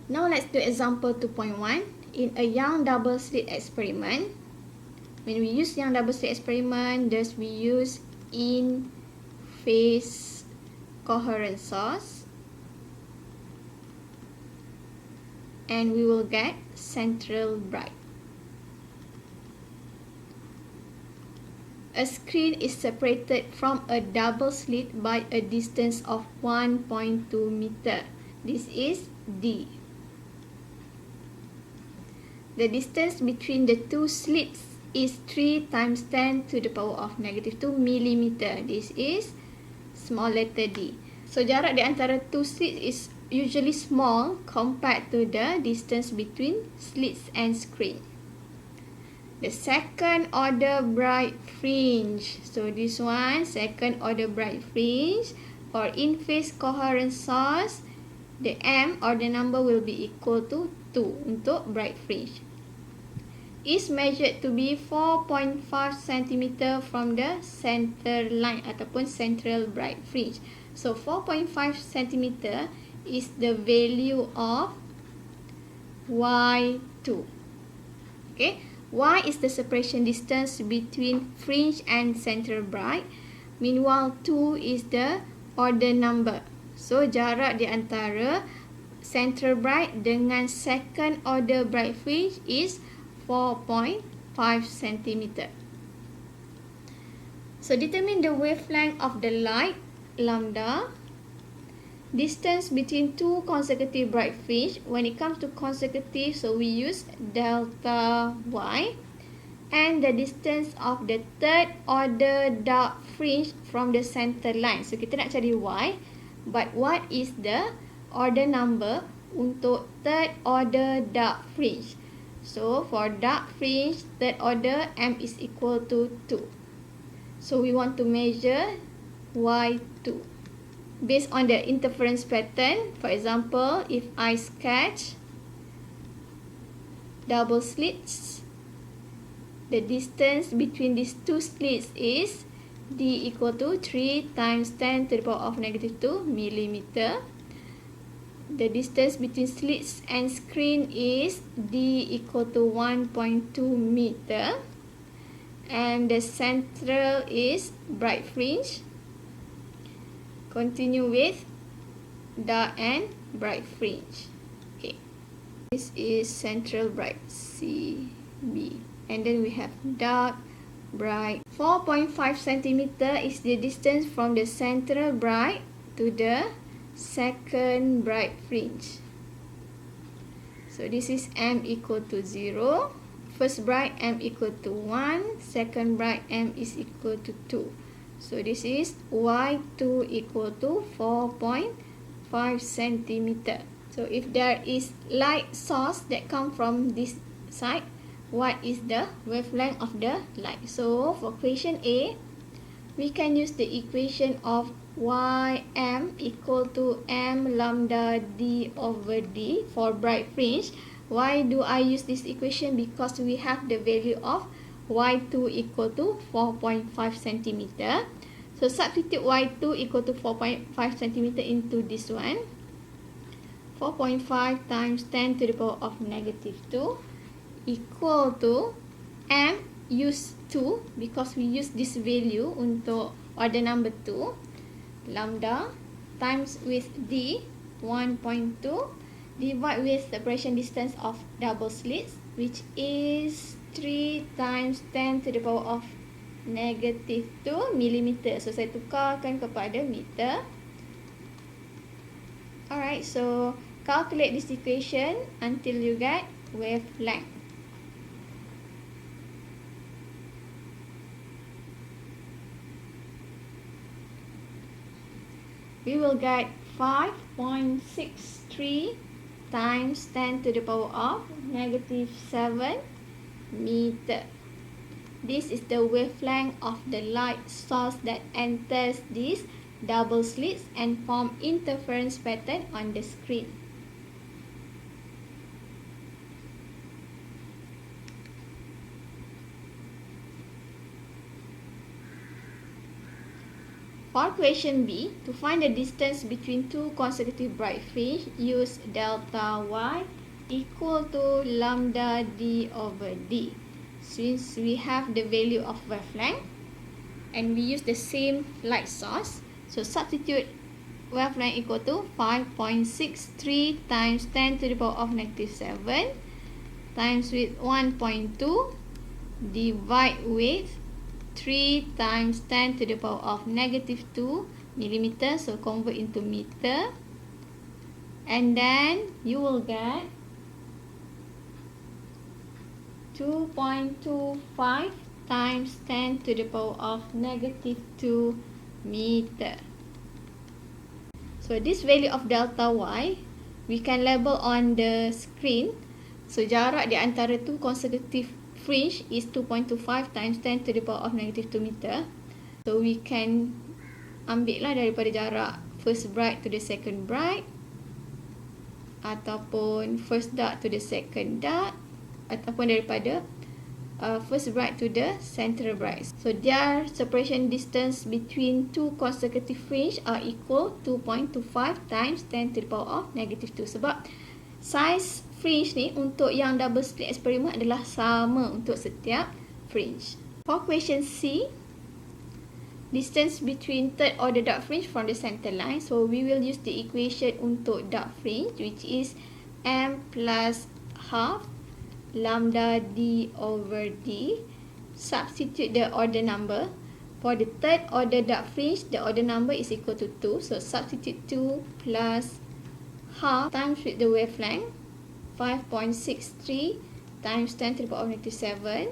Now let's do example 2.1. In a young double slit experiment, when we use young double slit experiment, thus we use in phase coherent source, and we will get central bright. A screen is separated from a double slit by a distance of 1.2 meter. This is D. The distance between the two slits is 3 times 10 to the power of -2 millimeter. This is small letter D. So jarak di antara two slits is usually small compared to the distance between slits and screen. The second order bright fringe. So this one, second order bright fringe. For in phase coherent source, the M or the number will be equal to 2 untuk bright fringe. Is measured to be 4.5 cm from the center line ataupun central bright fringe. So 4.5 cm is the value of Y2. Okay, Y is the separation distance between fringe and central bright. Meanwhile 2 is the order number. So jarak di antara central bright dengan second order bright fringe is 4.5 cm. So determine the wavelength of the light, lambda. Distance between two consecutive bright fringe. When it comes to consecutive, so we use delta Y. And the distance of the third order dark fringe from the center line. So kita nak cari Y. But what is the order number untuk third order dark fringe? So for dark fringe, third order, M is equal to 2. So we want to measure Y2. Based on the interference pattern, for example, if I sketch double slits, the distance between these two slits is D equal to 3 times 10 to the power of -2 millimeter. The distance between slits and screen is D equal to 1.2 meter. And the central is bright fringe. Continue with dark and bright fringe. Okay. This is central bright, CB. And then we have dark, bright. 4.5 cm is the distance from the central bright to the second bright fringe. So this is M equal to 0. First bright M equal to 1. Second bright M is equal to 2. So this is Y2 equal to 4.5 cm. So if there is light source that come from this side, what is the wavelength of the light? So for question A, we can use the equation of Ym equal to M lambda D over D for bright fringe. Why do I use this equation? Because we have the value of Y2 equal to 4.5 cm. So substitute Y2 equal to 4.5 cm into this one. 4.5 times 10 to the power of -2 equal to M use 2 because we use this value untuk order number 2. Lambda times with D 1.2 divide with separation distance of double slits, which is 3 times 10 to the power of -2 millimeter. So saya tukarkan kepada meter. Alright, so calculate this equation until you get wavelength. We will get 5.63 times 10 to the power of -7 meter. This is the wavelength of the light source that enters these double slits and form interference pattern on the screen. For question B, to find the distance between two consecutive bright fringe, use delta y equal to lambda d over d. Since we have the value of wavelength and we use the same light source, so substitute wavelength equal to 5.63 times 10 to the power of negative 7 times with 1.2 divide with 3 times 10 to the power of negative 2 millimeter, so convert into meter, and then you will get 2.25 times 10 to the power of negative 2 meter. So this value of delta y we can label on the screen. So jarak di antara two consecutive fringe is 2.25 times 10 to the power of negative 2 meter. So we can ambil lah daripada jarak first bright to the second bright, ataupun first dark to the second dark, ataupun daripada first bright to the central bright. So their separation distance between two consecutive fringe are equal 2.25 times 10 to the power of negative 2. Sebab size fringe ni untuk yang double slit eksperimen adalah sama untuk setiap fringe. For question C, distance between third order dark fringe from the center line. So we will use the equation untuk dark fringe, which is m plus half lambda d over d. Substitute the order number. For the third order dark fringe, the order number is equal to 2. So substitute 2 plus half times with the wavelength, 5.63 times 10 to the power of negative 7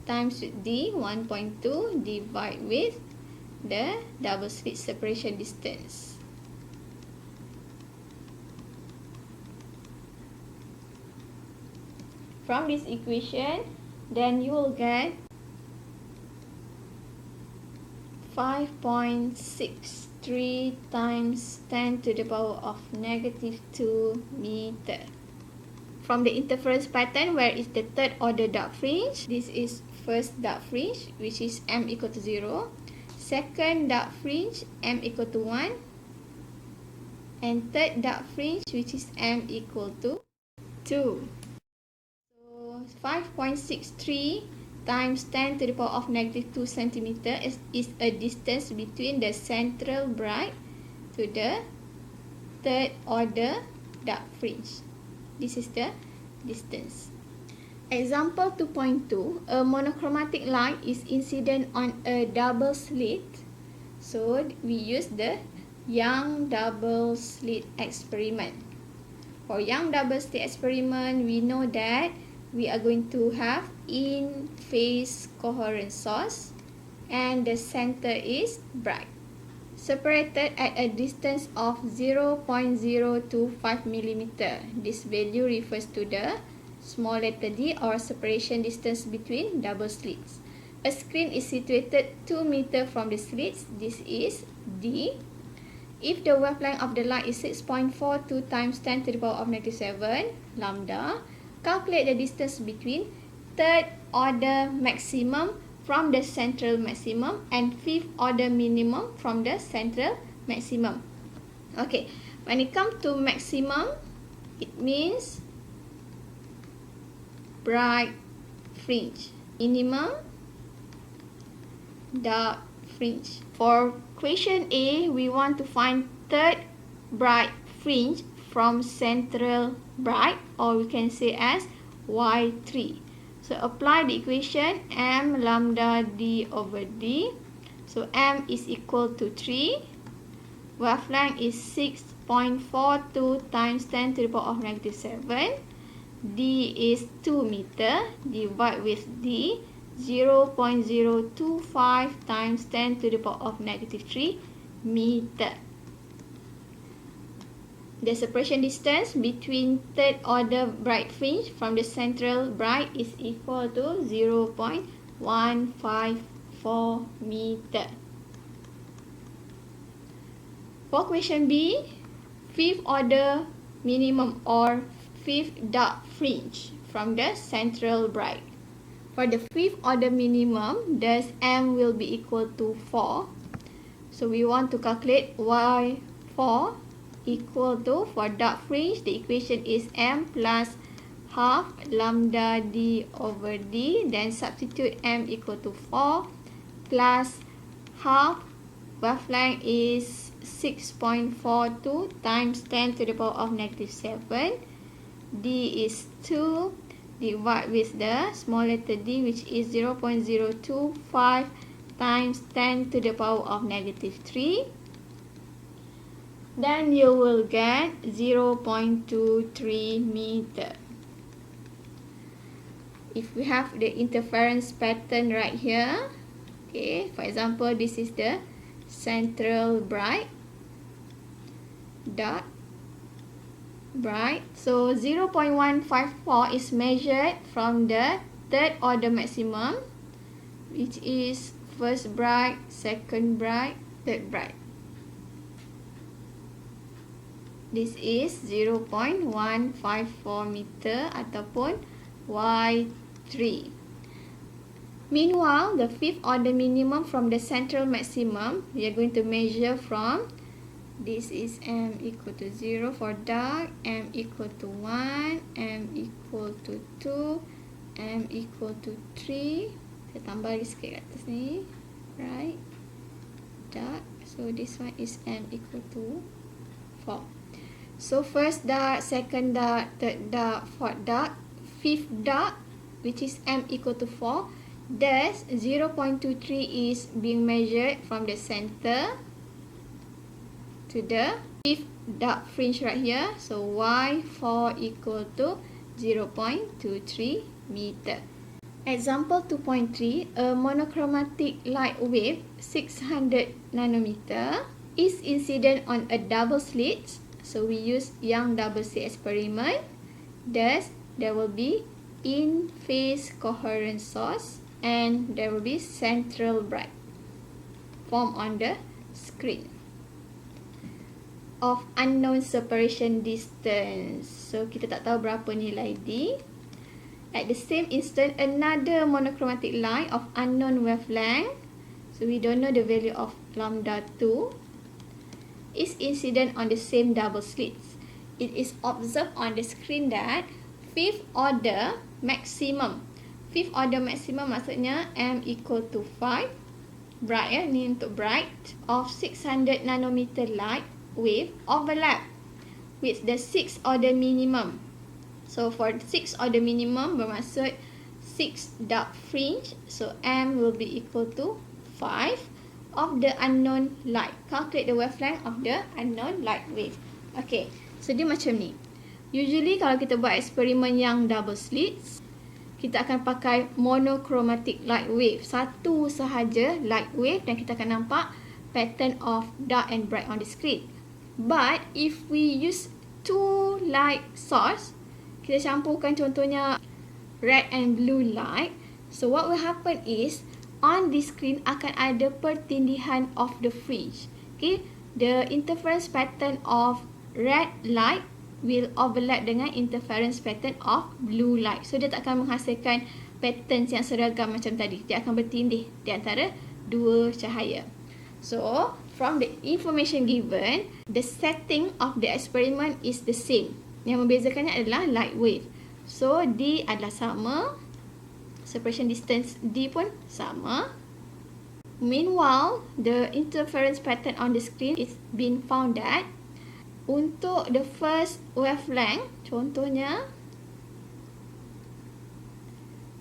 times with d, 1.2, divide with the double slit separation distance. From this equation, then you will get 5.63 times 10 to the power of negative 2 meter. From the interference pattern, where is the third order dark fringe? This is first dark fringe, which is m equal to 0. Second dark fringe, m equal to 1. And third dark fringe, which is m equal to 2. So 5.63 times 10 to the power of negative 2 centimeter is a distance between the central bright to the third order dark fringe. This is the distance. Example 2.2, a monochromatic light is incident on a double slit. So we use the Young double slit experiment. For Young double slit experiment, we know that we are going to have in phase coherent source and the center is bright, separated at a distance of 0.025 millimeter. This value refers to the small letter d, or separation distance between double slits. A screen is situated 2 meters from the slits. This is d. If the wavelength of the light is 6.42 times 10 to the power of negative 7 lambda, calculate the distance between third order maximum from the central maximum and fifth order minimum from the central maximum. Okay, when it comes to maximum, it means bright fringe. Minimum, dark fringe. For question A, we want to find third bright fringe from central bright, or we can say as Y3. So apply the equation m lambda d over d. So m is equal to 3. Wavelength is 6.42 times 10 to the power of negative 7. D is 2 meter. Divide with d, 0.025 times 10 to the power of negative 3 meter. The separation distance between third order bright fringe from the central bright is equal to 0.154 meter. For question B, fifth order minimum or fifth dark fringe from the central bright. For the fifth order minimum, thus m will be equal to 4. So we want to calculate Y4 equal to, for dark fringe, the equation is M plus half lambda D over D. Then substitute M equal to 4 plus half wavelength is 6.42 times 10 to the power of negative 7. D is 2. Divide with the small letter d, which is 0.025 times 10 to the power of negative 3. Then you will get 0.23 meter. If we have the interference pattern right here, okay, for example, this is the central bright, dark, bright. So 0.154 is measured from the third order maximum, which is first bright, second bright, third bright. This is 0.154 meter ataupun Y3. Meanwhile, the fifth order minimum from the central maximum, we are going to measure from, this is M equal to 0 for dark, M equal to 1, M equal to 2, M equal to 3. Saya tambah lagi sikit kat atas ni. Right. Dark. So this one is M equal to 4. So first dark, second dark, third dark, fourth dark, fifth dark, which is M equal to 4. Thus 0.23 is being measured from the center to the fifth dark fringe right here. So Y4 equal to 0.23 meter. Example 2.3, a monochromatic light wave 600 nanometer is incident on a double slit. So we use Young double slit experiment. Thus there will be in phase coherent source and there will be central bright formed on the screen of unknown separation distance. So kita tak tahu berapa nilai D. At the same instant, another monochromatic line of unknown wavelength, so we don't know the value of lambda 2, is incident on the same double slits. It is observed on the screen that fifth order maximum maksudnya M equal to 5 bright, ni untuk bright, of 600 nanometer light wave overlap with the sixth order minimum. So for 6th order minimum bermaksud 6 dark fringe, so M will be equal to 5 of the unknown light. Calculate the wavelength of the unknown light wave. Okay, so dia macam ni. Usually kalau kita buat eksperimen yang double slits, kita akan pakai monochromatic light wave, satu sahaja light wave, dan kita akan nampak pattern of dark and bright on the screen. But if we use two light source, kita campurkan contohnya red and blue light, so what will happen is on the screen akan ada pertindihan of the fringe. Okay, the interference pattern of red light will overlap dengan interference pattern of blue light. So dia tak akan menghasilkan patterns yang seragam macam tadi. Dia akan bertindih di antara dua cahaya. So from the information given, the setting of the experiment is the same. Yang membezakannya adalah light wave. So D adalah sama, separation distance D pun sama. Meanwhile, the interference pattern on the screen is been found that untuk the first wavelength, contohnya,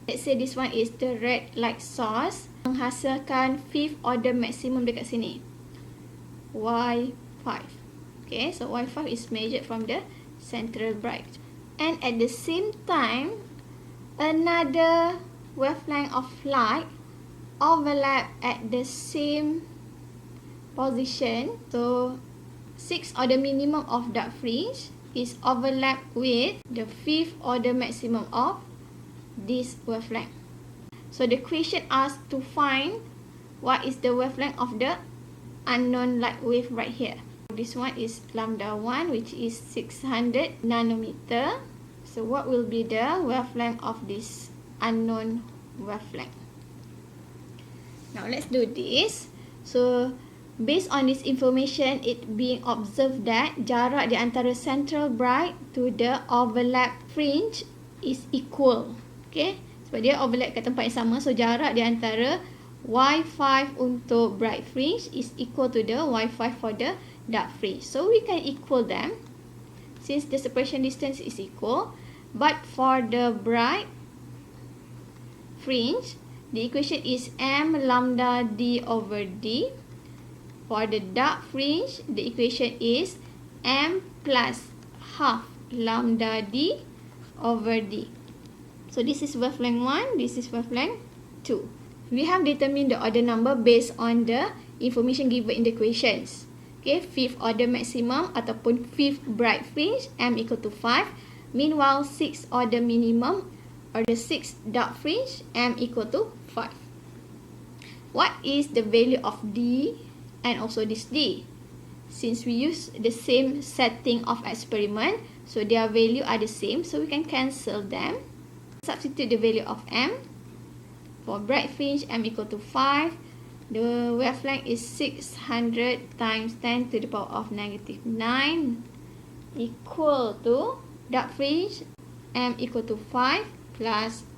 let's say this one is the red light source, menghasilkan fifth order maximum dekat sini, Y5. Okay, so Y5 is measured from the central bright. And at the same time, another wavelength of light overlap at the same position. So 6th order minimum of dark fringe is overlap with the 5th order maximum of this wavelength. So the question asks to find what is the wavelength of the unknown light wave right here. This one is lambda 1, which is 600 nanometer. So what will be the wavelength of this unknown wavelength? Now let's do this. So based on this information, it being observed that jarak di antara central bright to the overlap fringe is equal. Okay, sebab dia overlap kat tempat yang sama, so jarak di antara Y5 untuk bright fringe is equal to the Y5 for the dark fringe. So we can equal them since the separation distance is equal. But for the bright fringe, the equation is m lambda d over d. For the dark fringe, the equation is m plus half lambda d over d. So this is wavelength 1, this is wavelength 2. We have determined the order number based on the information given in the equations. Okay, 5th order maximum ataupun 5th bright fringe, m equal to 5. Meanwhile, 6th order minimum or the 6th dark fringe, m equal to 5. What is the value of d and also this d? Since we use the same setting of experiment, so their value are the same, so we can cancel them. Substitute the value of m. For bright fringe, m equal to 5. The wavelength is 600 times 10 to the power of negative 9 equal to dark fringe, m equal to 5 plus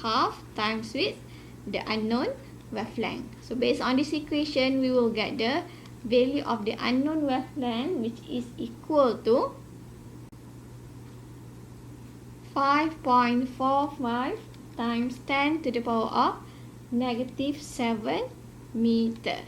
half times with the unknown wavelength. So based on this equation, we will get the value of the unknown wavelength, which is equal to 5.45 times 10 to the power of negative 7 meter.